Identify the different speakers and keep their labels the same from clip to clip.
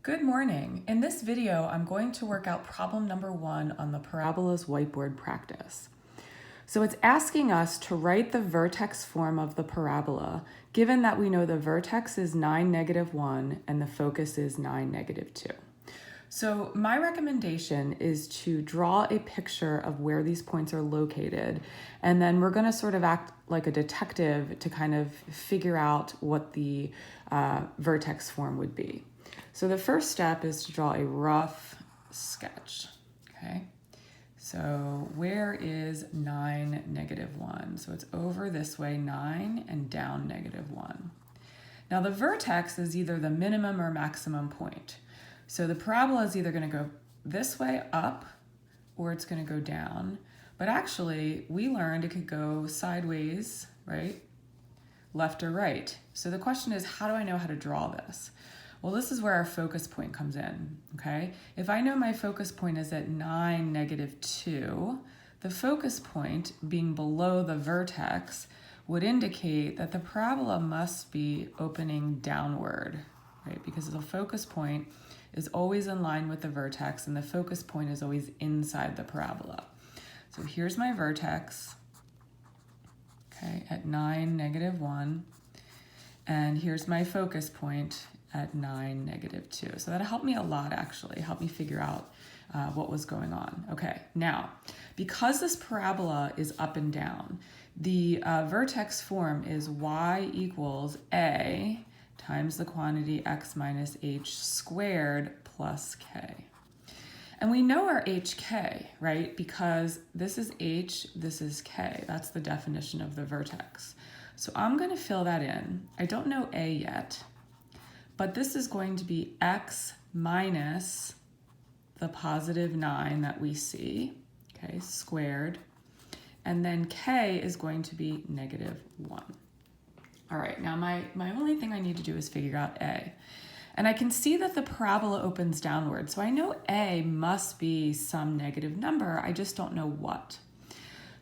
Speaker 1: Good morning. In this video, I'm going to work out problem number 1 on the Parabola's whiteboard practice. So it's asking us to write the vertex form of the parabola, given that we know the vertex is 9, -1, and the focus is 9, -2. So my recommendation is to draw a picture of where these points are located, and then we're going to sort of act like a detective to kind of figure out what the vertex form would be. So the first step is to draw a rough sketch, okay? So where is 9, -1? So it's over this way, 9, and down -1. Now the vertex is either the minimum or maximum point. So the parabola is either going to go this way up or it's going to go down. But actually, we learned it could go sideways, right? Left or right. So the question is, how do I know how to draw this? Well, this is where our focus point comes in, okay? If I know my focus point is at 9, -2, the focus point being below the vertex would indicate that the parabola must be opening downward, right? Because the focus point is always in line with the vertex and the focus point is always inside the parabola. So here's my vertex, okay, at 9, -1, and here's my focus point at 9, -2. So that helped me a lot, actually. It helped me figure out what was going on. Okay, now, because this parabola is up and down, the vertex form is y equals a times the quantity x minus h squared plus k. And we know our hk, right? Because this is h, this is k. That's the definition of the vertex. So I'm going to fill that in. I don't know a yet, but this is going to be x minus the +9 that we see, okay, squared. And then k is going to be -1. All right, now my only thing I need to do is figure out a. And I can see that the parabola opens downward, so I know a must be some negative number, I just don't know what.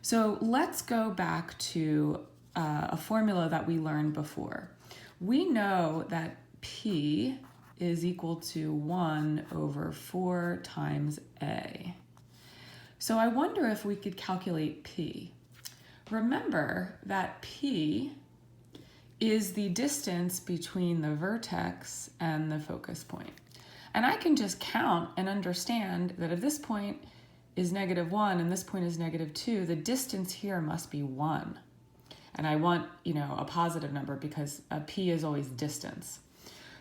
Speaker 1: So let's go back to a formula that we learned before. We know that P is equal to 1 over 4 times A. So I wonder if we could calculate P. Remember that P is the distance between the vertex and the focus point. And I can just count and understand that if this point is -1 and this point is -2, the distance here must be 1. And I want, a positive number because P is always distance.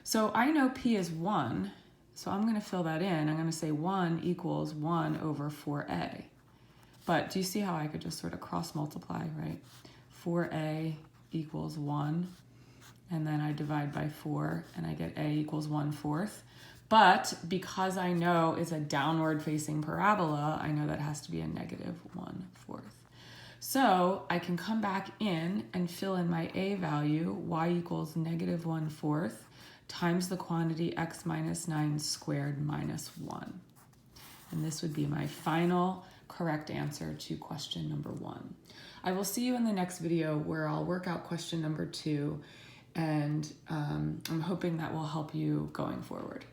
Speaker 1: So I know P is 1, so I'm going to fill that in. I'm going to say 1 equals 1 over 4A. But do you see how I could just sort of cross multiply, right? 4A equals 1, and then I divide by 4, and I get A equals 1/4. But because I know it's a downward facing parabola, I know that has to be a -1/4. So I can come back in and fill in my A value, y equals -1/4, times the quantity x minus 9 squared minus 1. And this would be my final correct answer to question number 1. I will see you in the next video where I'll work out question number 2, and I'm hoping that will help you going forward.